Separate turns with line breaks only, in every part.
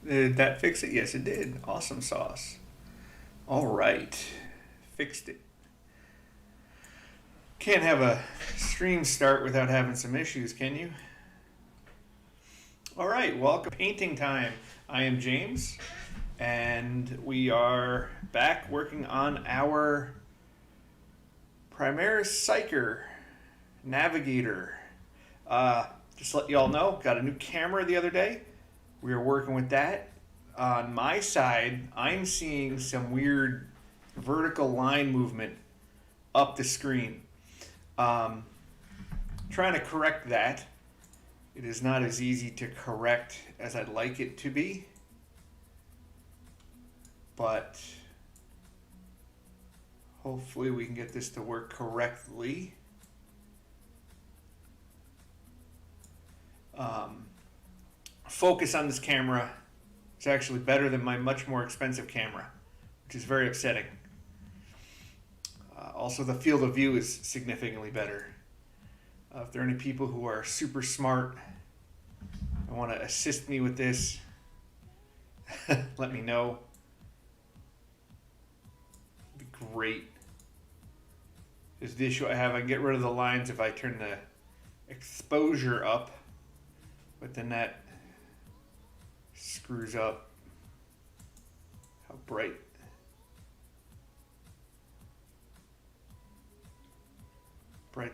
Did that fix it? Yes, it did. Awesome sauce. All right. Fixed it. Can't have a stream start without having some issues, can you? All right, welcome. Painting time. I am James, and we are back working on our Primaris Psyker Navigator. Just to let you all know, got a new camera the other day. We were working with that. On my side, I'm seeing some weird vertical line movement up the screen. Trying to correct that. It is not as easy to correct as I'd like it to be. But hopefully we can get this to work correctly. Focus on this camera is actually better than my much more expensive camera, which is very upsetting. Also, the field of view is significantly better. If there are any people who are super smart and want to assist me with this, let me know. It'd be great. Is the issue I have, I can get rid of the lines if I turn the exposure up, but then that screws up how bright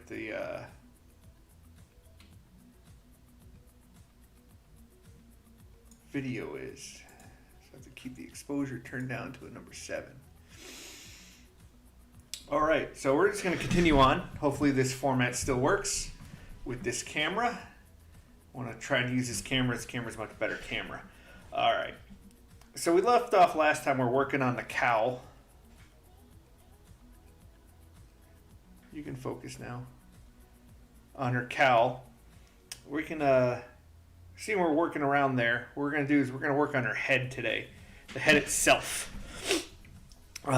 the video is. So I have to keep the exposure turned down to a number 7. All right, so we're just going to continue on. Hopefully this format still works with this camera. I want to try and use this camera. This camera's a much better camera. All right. So we left off last time. We're working on the cowl. You can focus now on her cowl. We can see we're working around there. What we're going to do is we're going to work on her head today, the head itself.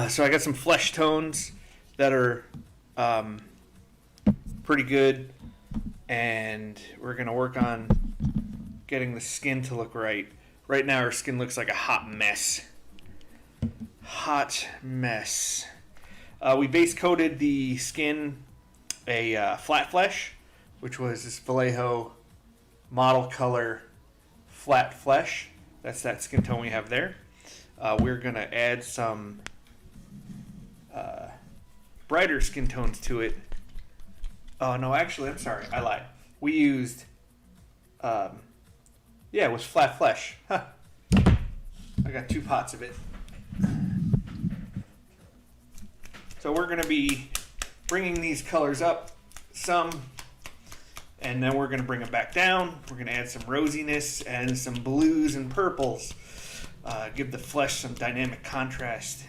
So I got some flesh tones that are pretty good, and we're going to work on getting the skin to look right. Right now her skin looks like a hot mess. Hot mess. We base coated the skin a flat flesh, which was this Vallejo model color flat flesh. That's that skin tone we have there. We're going to add some brighter skin tones to it. Oh, no, actually, I'm sorry. I lied. We used, it was flat flesh. Huh. I got 2 pots of it. So we're going to be bringing these colors up some, and then we're going to bring them back down. We're going to add some rosiness and some blues and purples. Give the flesh some dynamic contrast.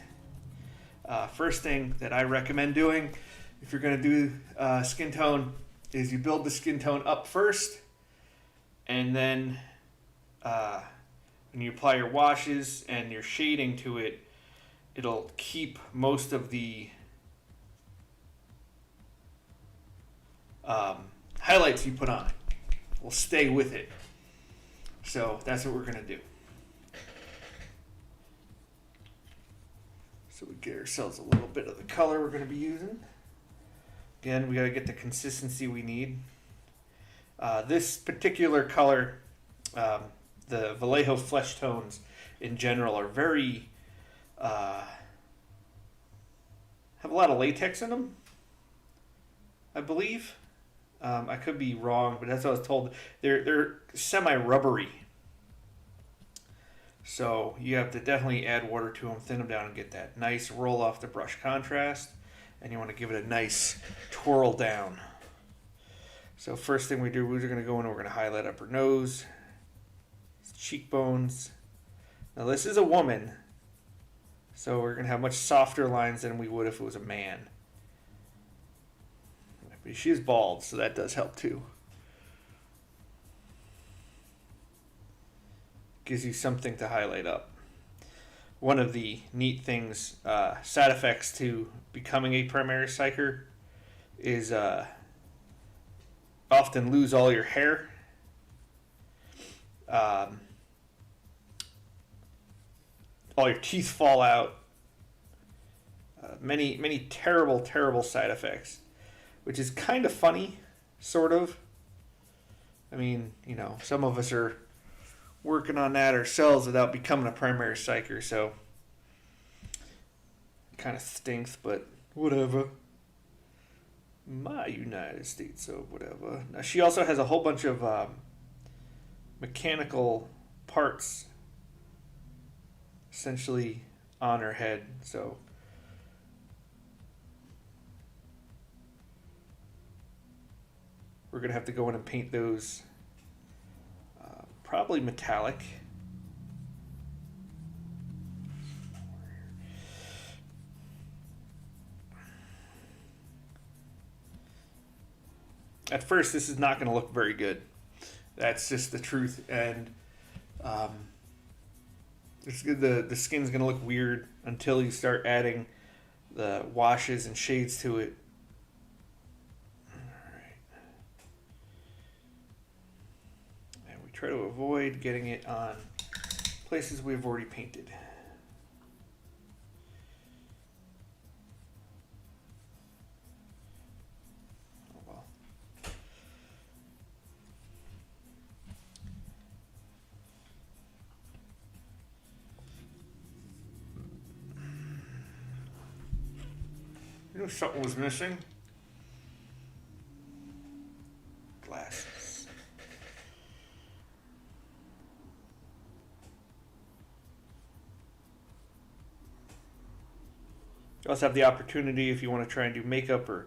First thing that I recommend doing if you're going to do skin tone is you build the skin tone up first, and then when you apply your washes and your shading to it, it'll keep most of the highlights you put on it. Will stay with it. So that's what we're going to do. So we get ourselves a little bit of the color we're going to be using. Again, we got to get the consistency we need. This particular color, the Vallejo flesh tones in general, are very have a lot of latex in them, I believe. I could be wrong, but that's what I was told. They're semi-rubbery. So you have to definitely add water to them, thin them down, and get that nice roll off the brush contrast. And you want to give it a nice twirl down. So first thing we do, we're going to go in and we're going to highlight up her nose, cheekbones. Now this is a woman, so we're going to have much softer lines than we would if it was a man. But she is bald, so that does help too. Gives you something to highlight up. One of the neat things, side effects to becoming a Primaris Psyker is often lose all your hair. all your teeth fall out. Many terrible, terrible side effects, which is kind of funny, sort of. I mean, you know, some of us are working on that ourselves without becoming a primary psyker, so it kind of stinks, but whatever. My United States of whatever. Now, she also has a whole bunch of mechanical parts essentially on her head, so we're going to have to go in and paint those probably metallic. At first, this is not going to look very good. That's just the truth, and the skin's going to look weird until you start adding the washes and shades to it. Try to avoid getting it on places we've already painted. Oh well. You know something was missing? Glasses. You also have the opportunity if you want to try and do makeup or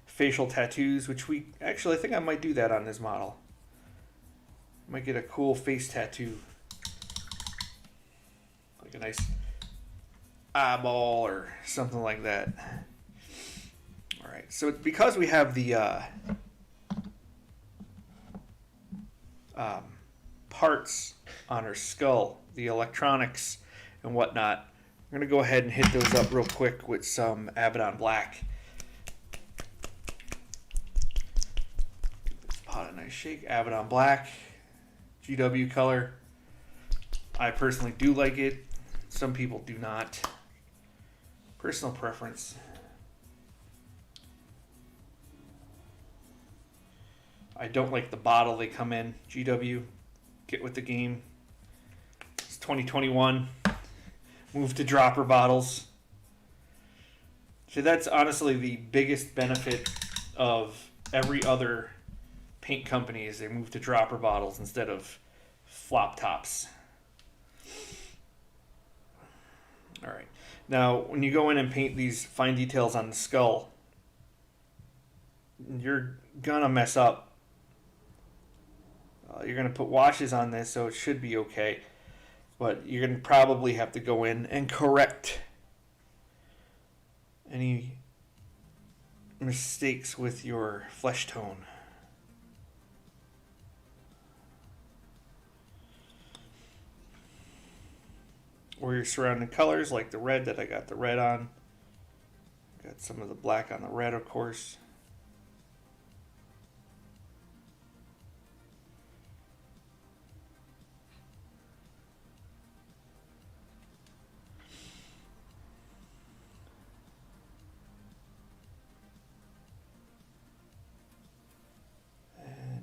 facial tattoos, which I think I might do that on this model. Might get a cool face tattoo. Like a nice eyeball or something like that. Alright, so because we have the parts on her skull, the electronics and whatnot, I'm going to go ahead and hit those up real quick with some Abaddon Black. Give this pot a nice shake. Abaddon Black, GW color. I personally do like it. Some people do not. Personal preference. I don't like the bottle they come in. GW, get with the game. It's 2021. Move to dropper bottles. So that's honestly the biggest benefit of every other paint company is they move to dropper bottles instead of flop tops. Alright. Now, when you go in and paint these fine details on the skull, you're gonna mess up. You're gonna put washes on this, so it should be okay. But you're going to probably have to go in and correct any mistakes with your flesh tone. Or your surrounding colors, like the red that I got the red on. Got some of the black on the red, of course.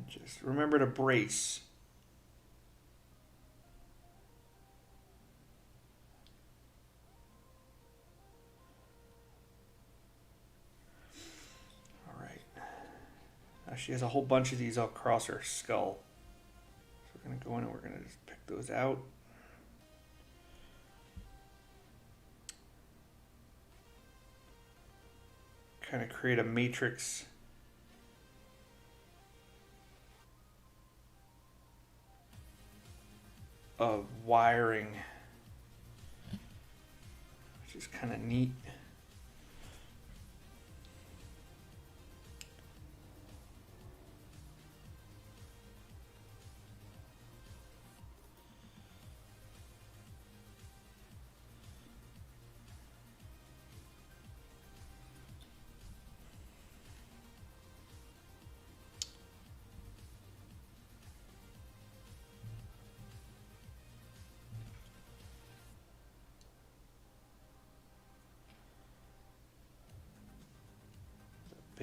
Just remember to brace. All right. Now she has a whole bunch of these across her skull. So we're going to go in and we're going to just pick those out. Kind of create a matrix of wiring, which is kind of neat.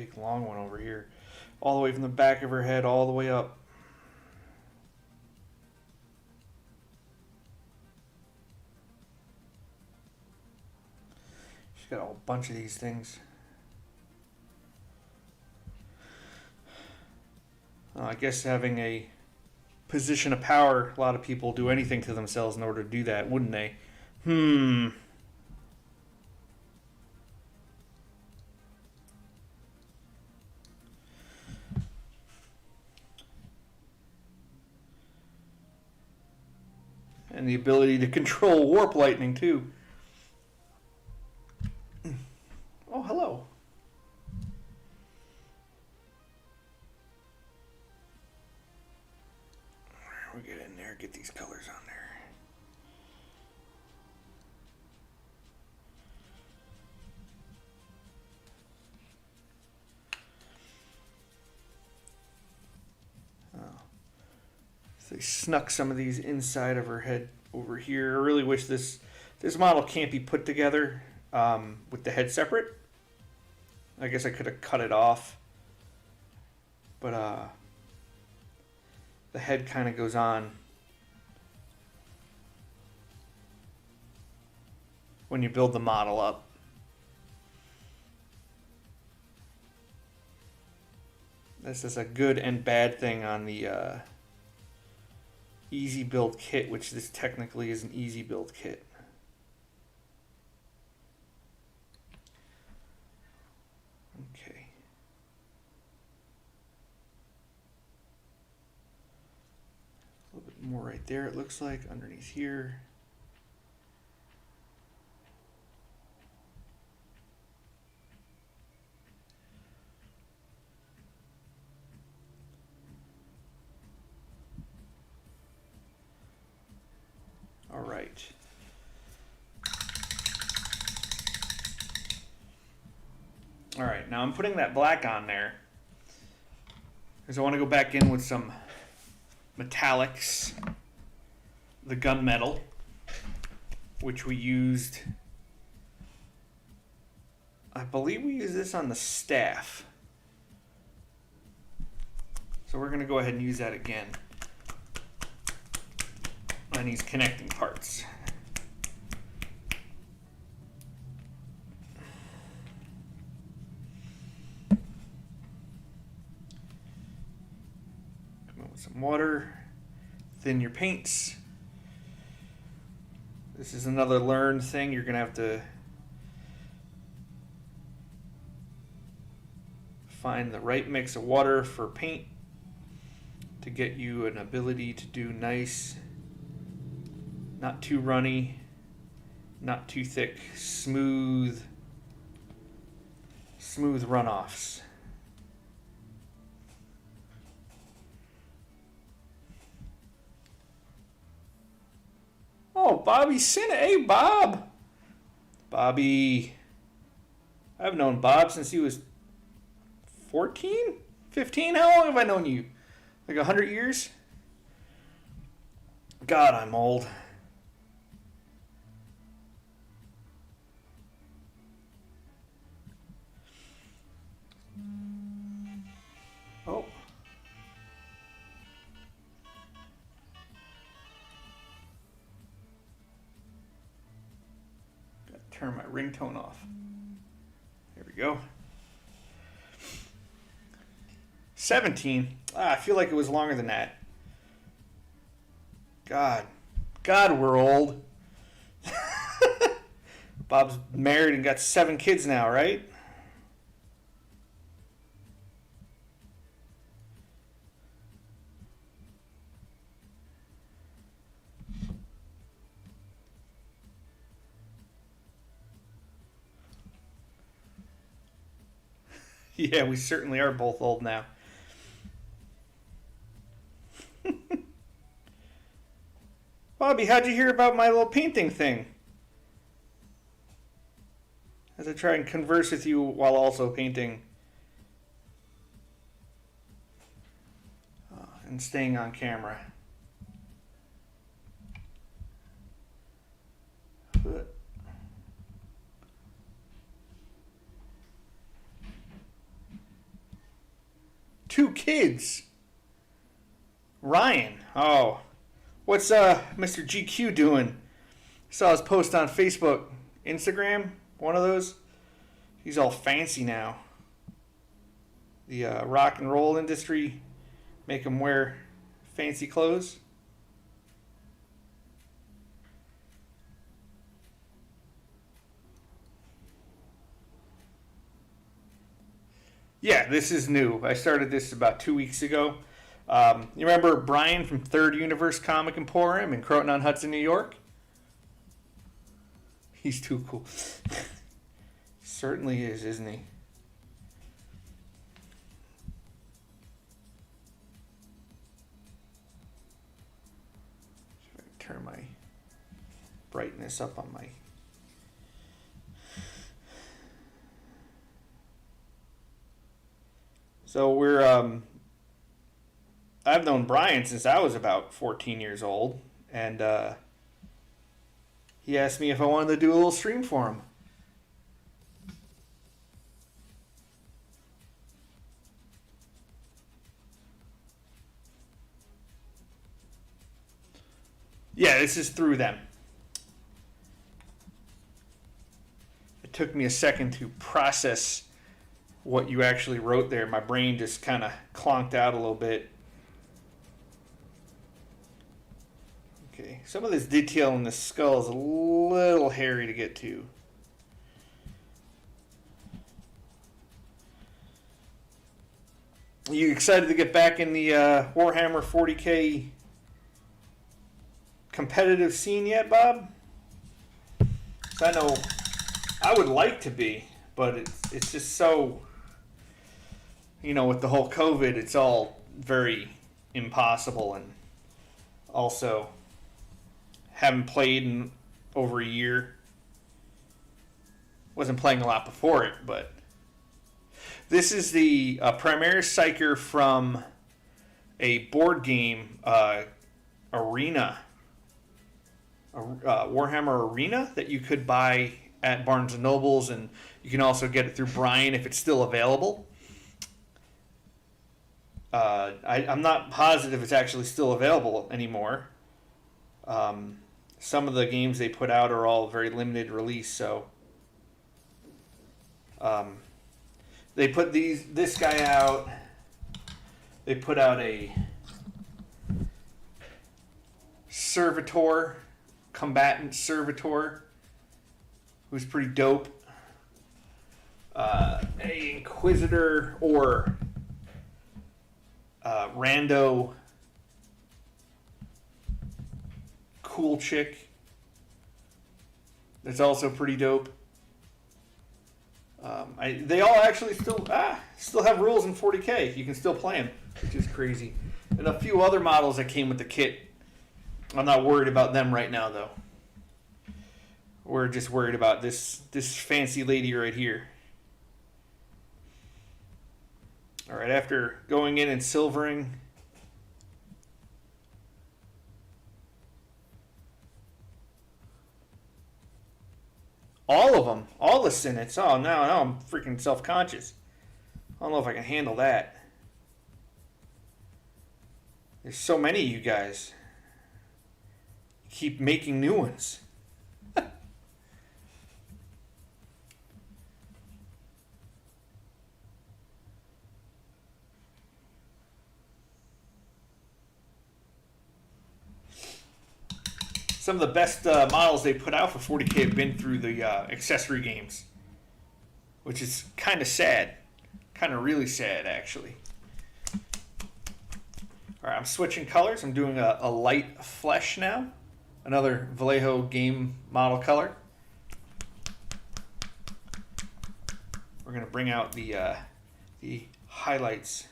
big long one over here. All the way from the back of her head all the way up. She's got a whole bunch of these things. I guess having a position of power, a lot of people do anything to themselves in order to do that, wouldn't they? And the ability to control warp lightning, too. Oh, hello. We get in there, get these colors on there. So they snuck some of these inside of her head over here. I really wish this model can't be put together with the head separate. I guess I could have cut it off. But the head kind of goes on when you build the model up. This is a good and bad thing on the easy build kit, which this technically is an easy build kit. Okay. A little bit more right there, it looks like, underneath here. All right. All right, now I'm putting that black on there because I want to go back in with some metallics. The gunmetal, which we used, I believe we used this on the staff. So we're going to go ahead and use that again. And these connecting parts. Come in with some water. Thin your paints. This is another learned thing. You're going to have to find the right mix of water for paint to get you an ability to do nice, not too runny, not too thick, smooth runoffs. Oh, Bobby Sinna. Hey, Bob. Bobby. I've known Bob since he was 14? 15? How long have I known you? Like 100 years? God, I'm old. Oh. Gotta turn my ringtone off. There we go. 17. I feel like it was longer than that. God, we're old. Bob's married and got 7 kids now, right? Yeah, we certainly are both old now. Bobby, how'd you hear about my little painting thing? As I try and converse with you while also painting. And staying on camera. 2 kids. Ryan. Oh. What's Mr. GQ doing? Saw his post on Facebook, Instagram, one of those. He's all fancy now. The rock and roll industry make him wear fancy clothes. Yeah, this is new. I started this about 2 weeks ago. You remember Brian from Third Universe Comic Emporium in Croton-on-Hudson, New York? He's too cool. Certainly is, isn't he? If I can turn my brightness up on my... So we're... I've known Brian since I was about 14 years old, and he asked me if I wanted to do a little stream for him. Yeah, this is through them. It took me a second to process what you actually wrote there. My brain just kind of clonked out a little bit. Okay, some of this detail in the skull is a little hairy to get to. You excited to get back in the Warhammer 40K competitive scene yet, Bob? 'Cause I know I would like to be, but it's just so, you know, with the whole COVID, it's all very impossible, and also haven't played in over a year. Wasn't playing a lot before it, but this is the Primaris Psyker from a board game, Arena. Warhammer Arena that you could buy at Barnes & Nobles, and you can also get it through Brian if it's still available. I'm not positive it's actually still available anymore. Some of the games they put out are all very limited release, so they put this guy out. They put out a Servitor, Combatant Servitor, who's pretty dope. A Inquisitor or Rando cool chick that's also pretty dope. They all actually still have rules in 40K. You can still play them, which is crazy. And a few other models that came with the kit. I'm not worried about them right now, though. We're just worried about this fancy lady right here. All right, after going in and silvering, all of them, all the Synods. Oh, now I'm freaking self-conscious. I don't know if I can handle that. There's so many of you guys. Keep making new ones. Some of the best models they put out for 40K have been through the accessory games, which is kind of sad. Kind of really sad, actually. All right, I'm switching colors. I'm doing a light flesh now. Another Vallejo game model color. We're going to bring out the highlights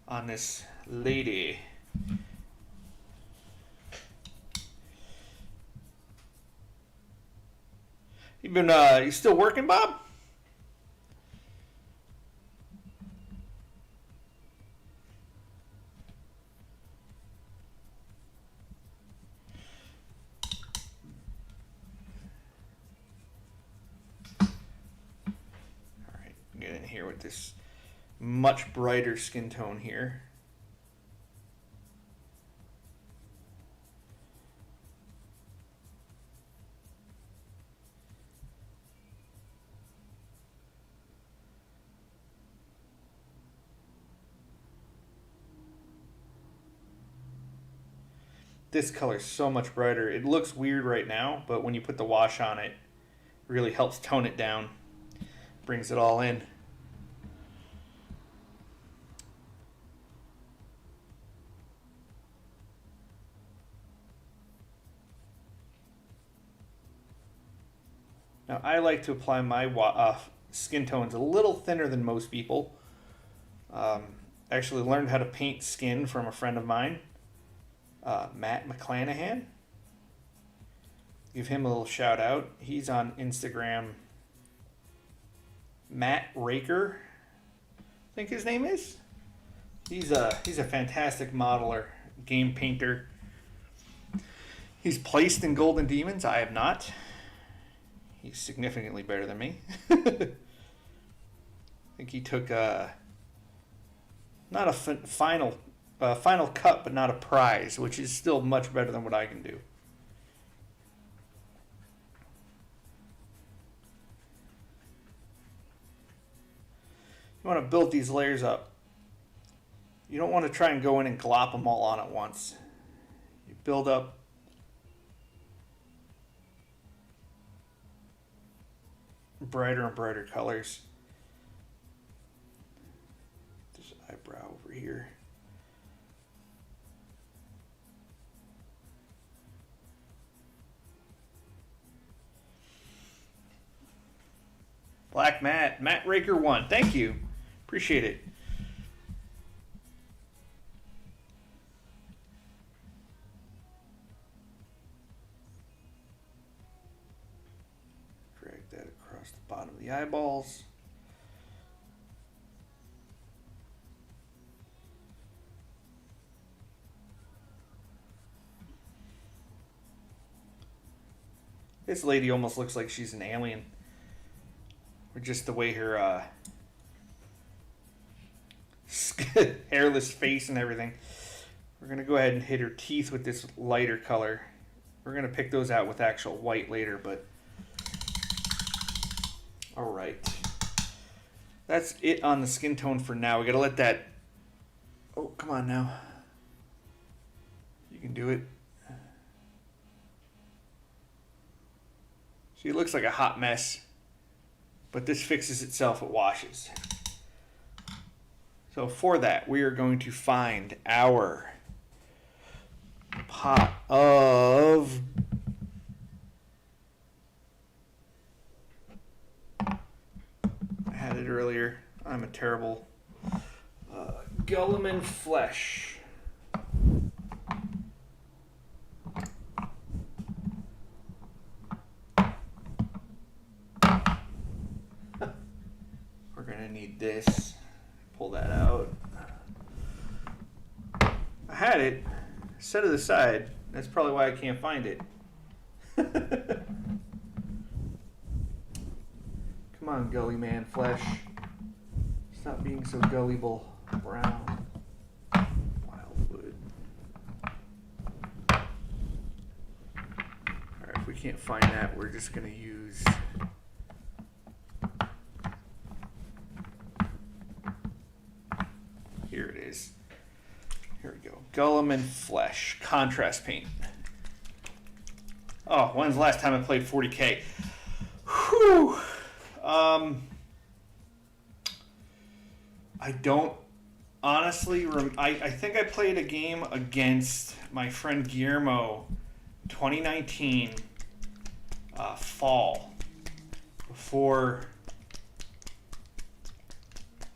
on this lady. You still working, Bob? All right, get in here with this much brighter skin tone here. This color is so much brighter. It looks weird right now, but when you put the wash on it, it really helps tone it down. Brings it all in. Now I like to apply my skin tones a little thinner than most people. Actually learned how to paint skin from a friend of mine. Matt McClanahan. Give him a little shout out. He's on Instagram. Matt Raker, I think his name is. He's a fantastic modeler, game painter. He's placed in Golden Demons. I have not. He's significantly better than me. I think he took not a final cut, but not a prize, which is still much better than what I can do. You want to build these layers up. You don't want to try and go in and glop them all on at once. You build up brighter and brighter colors. This eyebrow over here. Black Matt Raker 1. Thank you. Appreciate it. Drag that across the bottom of the eyeballs. This lady almost looks like she's an alien. Or just the way her hairless face and everything. We're going to go ahead and hit her teeth with this lighter color. We're going to pick those out with actual white later, but all right. That's it on the skin tone for now. We got to let that... Oh, come on now. You can do it. See, it looks like a hot mess, but this fixes itself, it washes. So for that, we are going to find our pot of I had it earlier. I'm a terrible Guilliman flesh. We're gonna need this. Pull that out. I had it set it aside. That's probably why I can't find it. Come on, gully man flesh. Stop being so gullible. Brown. Wildwood. Alright, if we can't find that, we're just going to use... Here it is. Here we go. Guilliman Flesh. Contrast paint. Oh, when's the last time I played 40K? Whew. I don't honestly... I think I played a game against my friend Guillermo 2019 fall, before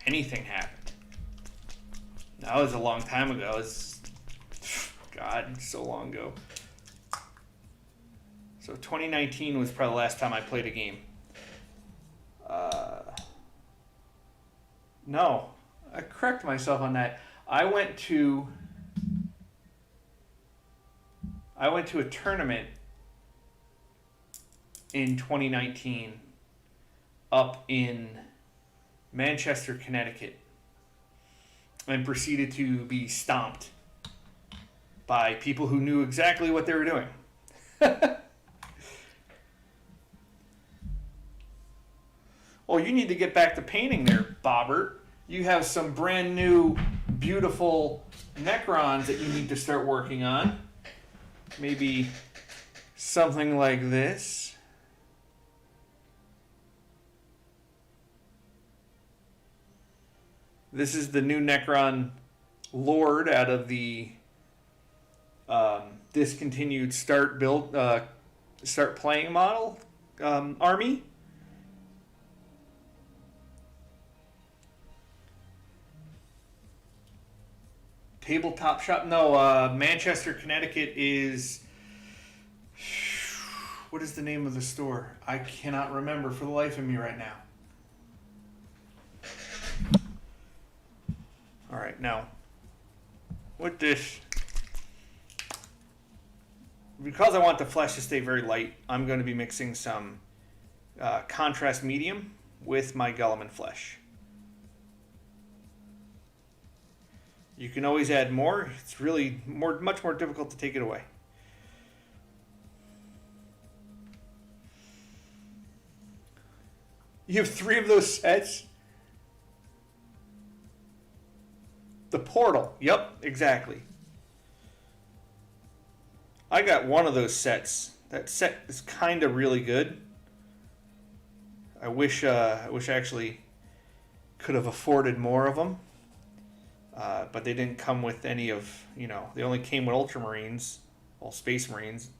anything happened. That was a long time ago. It was, God, so long ago. So 2019 was probably the last time I played a game. No, I correct myself on that. I went to a tournament in 2019 up in Manchester, Connecticut. and proceeded to be stomped by people who knew exactly what they were doing. Well, you need to get back to painting there, Bobbert. You have some brand new, beautiful Necrons that you need to start working on. Maybe something like this. This is the new Necron Lord out of the discontinued start playing model army. Tabletop shop? No, Manchester, Connecticut is... What is the name of the store? I cannot remember for the life of me right now. Alright, now, with this, because I want the flesh to stay very light, I'm going to be mixing some contrast medium with my Guilliman flesh. You can always add more. It's really much more difficult to take it away. You have 3 of those sets? The portal. Yep, exactly. I got 1 of those sets. That set is kind of really good. I wish I actually could have afforded more of them. But they didn't come with any of, they only came with Ultramarines, well, Space Marines,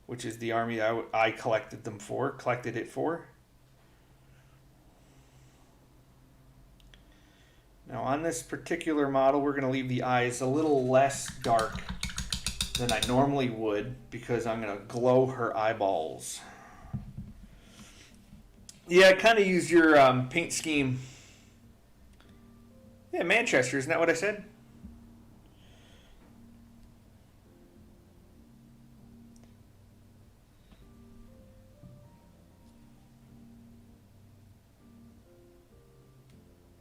which is the army I collected it for. Now on this particular model, we're going to leave the eyes a little less dark than I normally would because I'm going to glow her eyeballs. Yeah, I kind of use your paint scheme. Yeah, Manchester, isn't that what I said?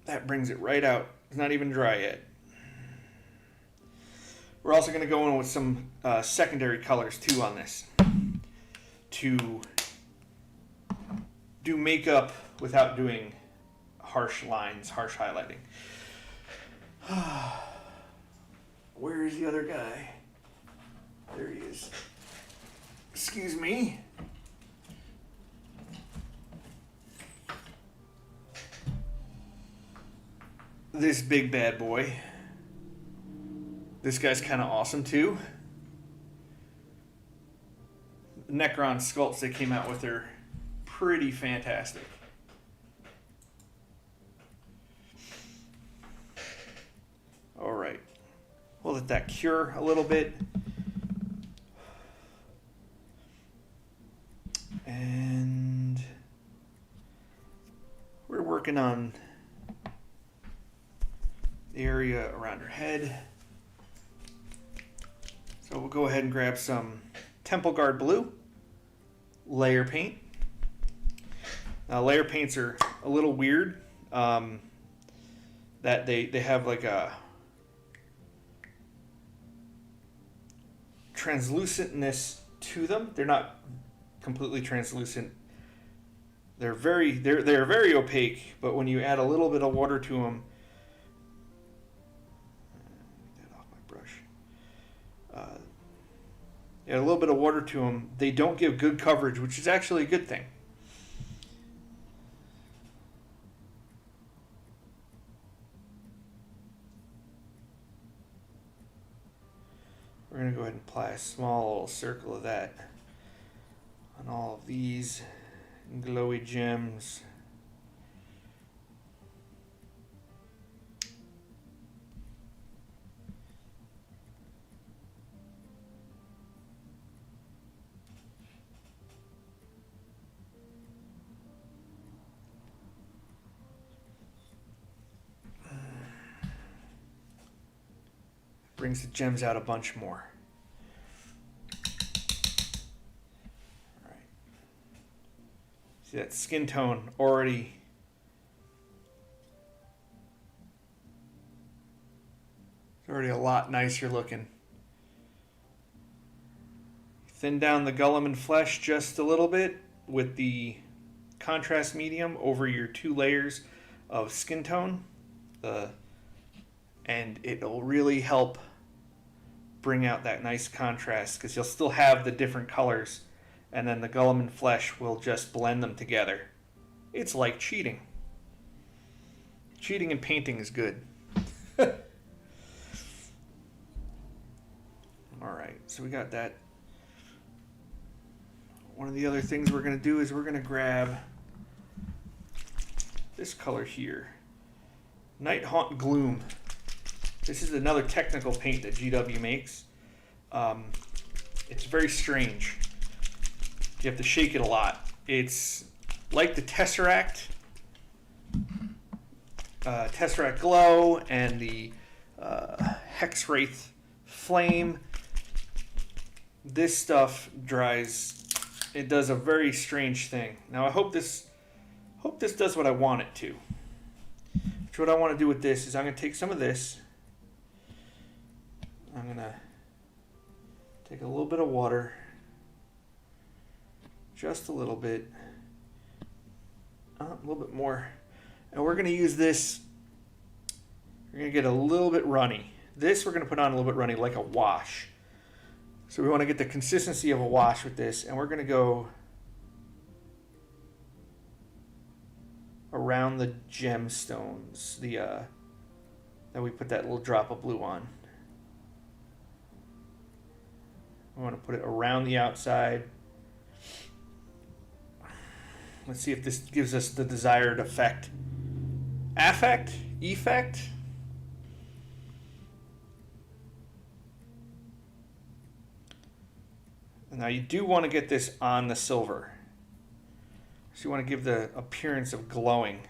That brings it right out. It's not even dry yet. We're also going to go in with some secondary colors too on this to do makeup without doing harsh lines, harsh highlighting. Where is the other guy? There he is. Excuse me. This big bad boy. This guy's kind of awesome too. Necron sculpts they came out with are pretty fantastic. All right, we'll let that cure a little bit. And we're working on the area around her head. So we'll go ahead and grab some Temple Guard Blue, layer paint. Now layer paints are a little weird. That they have like a translucentness to them. They're not completely translucent. They're very opaque, but when you add a little bit of water to them, get that off my brush. Add a little bit of water to them, they don't give good coverage, which is actually a good thing. We're going to go ahead and apply a small little circle of that on all of these glowy gems. Brings the gems out a bunch more. All right. See that skin tone already already a lot nicer looking. Thin down the Gollum and flesh just a little bit with the contrast medium over your 2 layers of skin tone. And it'll really help bring out that nice contrast because you'll still have the different colors, and then the Gollum and flesh will just blend them together. It's like cheating. Cheating in painting is good. Alright, so we got that. One of the other things we're going to do is we're going to grab this color here. Nighthaunt Gloom. This is another technical paint that GW makes. It's very strange. You have to shake it a lot. It's like the Tesseract Glow and the Hex Wraith Flame. This stuff dries. It does a very strange thing. Now I hope this does what I want it to. So what I want to do with this is I'm going to take some of this. I'm going to take a little bit of water. Just a little bit. A little bit more. And we're going to use this. We're going to get a little bit runny. This we're going to put on a little bit runny like a wash. So we want to get the consistency of a wash with this. And we're going to go around the gemstones, that we put that little drop of blue on. I want to put it around the outside. Let's see if this gives us the desired effect. Effect? Now you do want to get this on the silver. So you want to give the appearance of glowing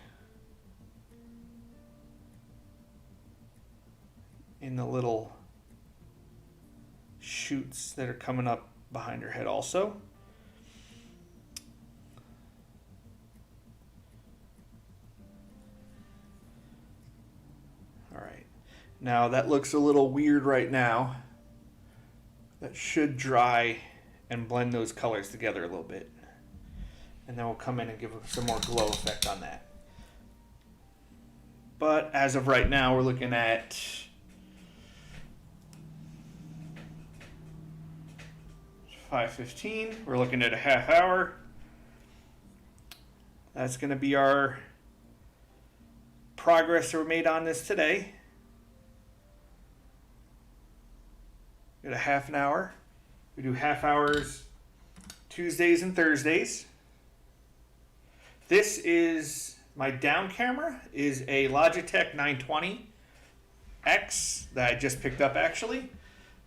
in the little shoots that are coming up behind her head also. All right. Now that looks a little weird right now. That should dry and blend those colors together a little bit. And then we'll come in and give some more glow effect on that. But as of right now, we're looking at $5:15. We're looking at a half hour. That's going to be our progress that we made on this today. Got a half an hour. We do half hours Tuesdays and Thursdays. This is my down camera, is a Logitech 920X that I just picked up actually.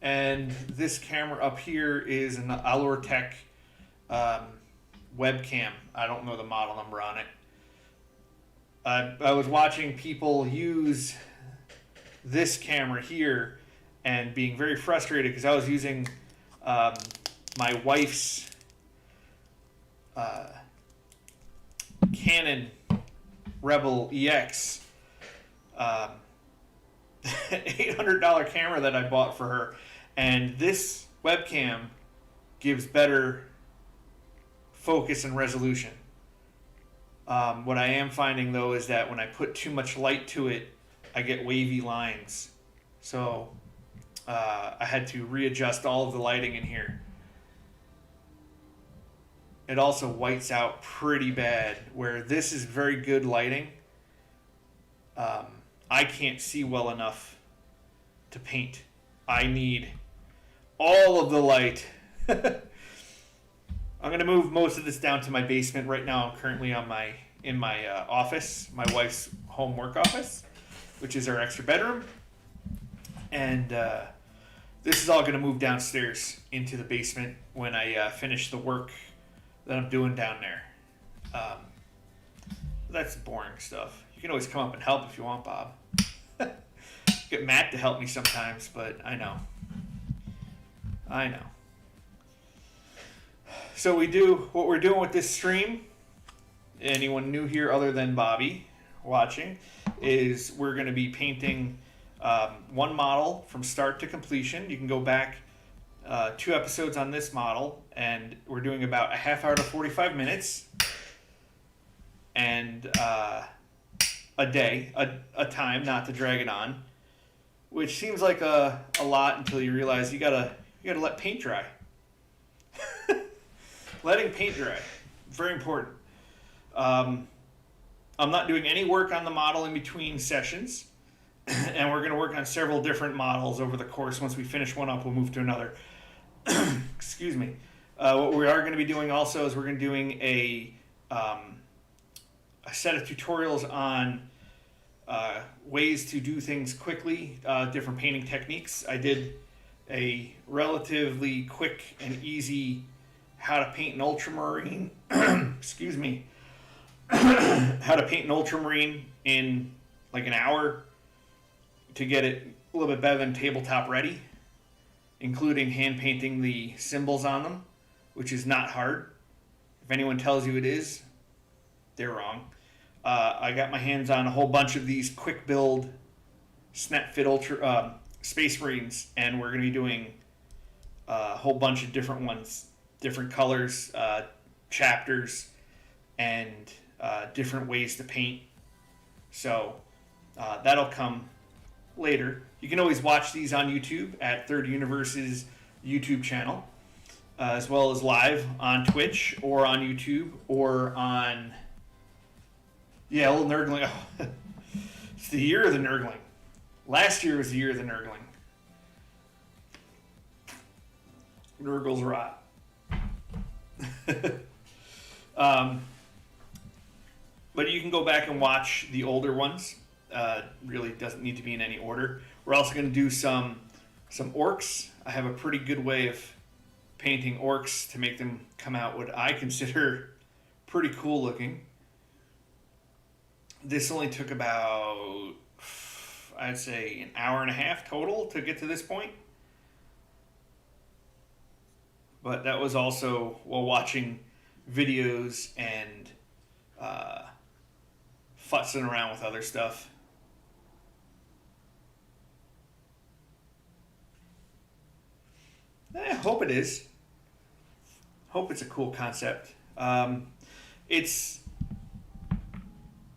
And this camera up here is an Allure-Tech webcam. I don't know the model number on it. I was watching people use this camera here and being very frustrated because I was using my wife's Canon Rebel EX $800 camera that I bought for her, and this webcam gives better focus and resolution. What I am finding though is that when I put too much light to it, I get wavy lines. So I had to readjust all of the lighting in here. It also whites out pretty bad, where this is very good lighting. I can't see well enough to paint. I need all of the light. I'm going to move most of this down to my basement. Right now I'm currently in my office, my wife's home work office, which is our extra bedroom. And this is all going to move downstairs into the basement when I finish the work that I'm doing down there. That's boring stuff. You can always come up and help if you want, Bob. Get Matt to help me sometimes, but I know. So what we're doing with this stream, anyone new here other than Bobby watching, is we're going to be painting one model from start to completion. You can go back 2 episodes on this model, and we're doing about a half hour to 45 minutes, and a day, a time, not to drag it on, which seems like a lot until you realize you gotta let paint dry. Letting paint dry, very important. I'm not doing any work on the model in between sessions, and we're going to work on several different models over the course. Once we finish one up, we'll move to another. Excuse me. What we are going to be doing also is we're going to be doing a set of tutorials on ways to do things quickly, different painting techniques. I did a relatively quick and easy how to paint an ultramarine. Excuse me. How to paint an ultramarine in like an hour to get it a little bit better than tabletop ready, including hand painting the symbols on them, which is not hard. If anyone tells you it is, they're wrong. I got my hands on a whole bunch of these quick build snap fit Space Marines, and we're going to be doing a whole bunch of different ones, different colors, chapters, and different ways to paint. So that'll come later. You can always watch these on YouTube at Third Universe's YouTube channel, as well as live on Twitch or on YouTube or on, a little Nurgling. Oh, it's the year of the Nurgling. Last year was the year of the Nurgling. Nurgles rot. But you can go back and watch the older ones. Really doesn't need to be in any order. We're also going to do some orcs. I have a pretty good way of painting orcs to make them come out what I consider pretty cool looking. This only took about, I'd say, an hour and a half total to get to this point. But that was also while watching videos and futzing around with other stuff. I hope it is. Hope it's a cool concept. It's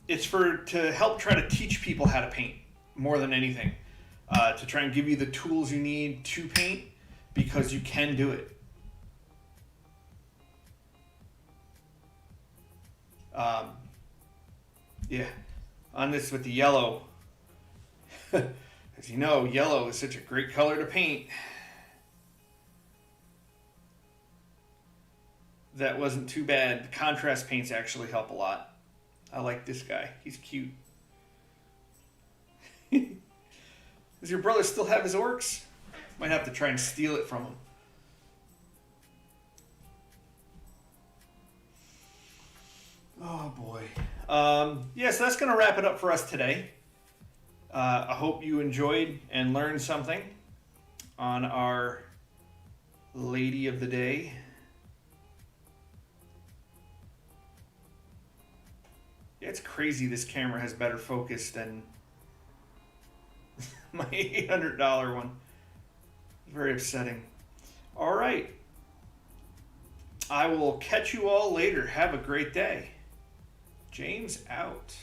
to help try to teach people how to paint more than anything. To try and give you the tools you need to paint, because you can do it. On this with the yellow, as you know, yellow is such a great color to paint. That wasn't too bad. The contrast paints actually help a lot. I like this guy. He's cute. Does your brother still have his orcs? Might have to try and steal it from him. Oh boy. So that's going to wrap it up for us today. I hope you enjoyed and learned something on our Lady of the Day. Yeah, it's crazy this camera has better focus than my $800 one. Very upsetting. All right. I will catch you all later. Have a great day. James out.